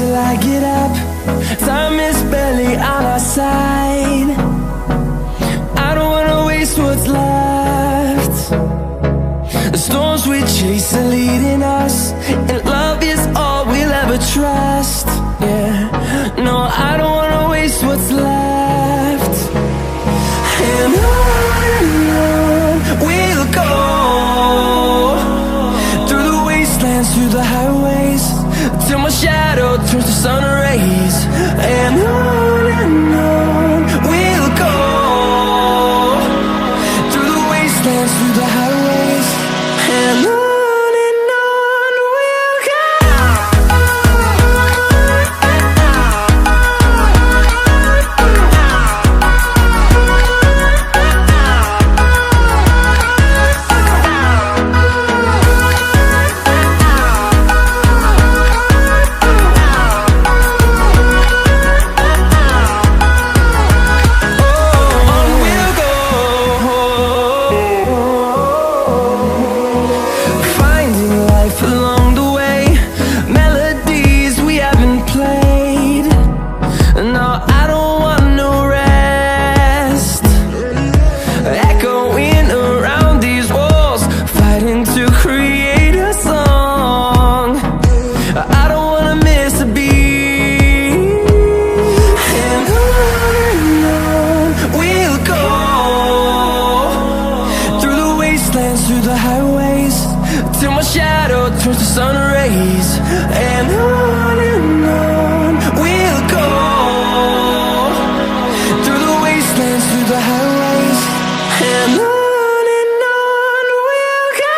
till I get up. Time is barely on our side. I don't wanna waste what's left. The storms we chase are leading us, and love is all we'll ever trust. Yeah, no, I don't wanna waste what's left. And on we'll go, through the wastelands, through the highways, till my shadow turns to sun rays. And on we'll go, through the wastelands, through the highways, and on we'll go. Through the highways, till my shadow turns to sun rays. And on we'll go, through the wastelands, through the highways, and on we'll go.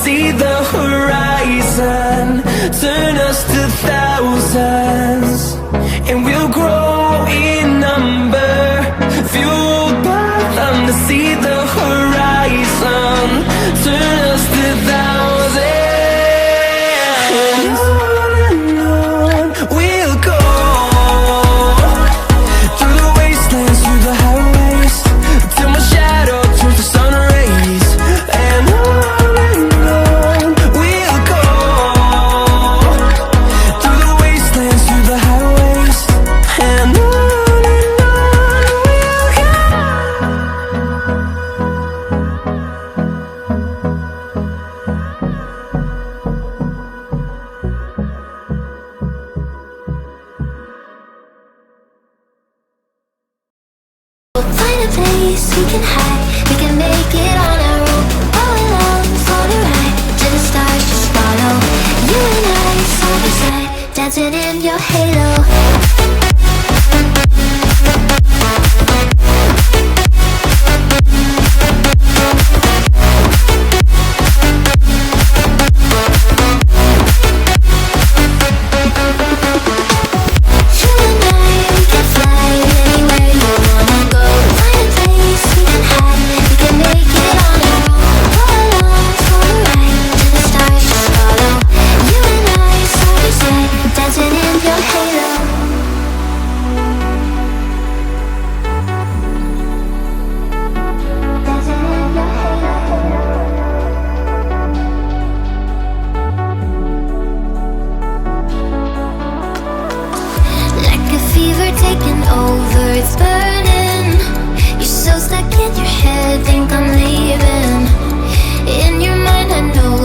See the horizon, turn us to thousands, and we'll grow in number, fueled by them. To see the horizon, turn us to thousands, and on we'll go, through the wastelands, through the highways, till my shadow turns to sun rays. And we can hide, we can make it on our own. Go along for the ride, till the stars just follow. You and I side by side, dancing in your halo. It's burning. You're so stuck in your head, think I'm leaving. In your mind I know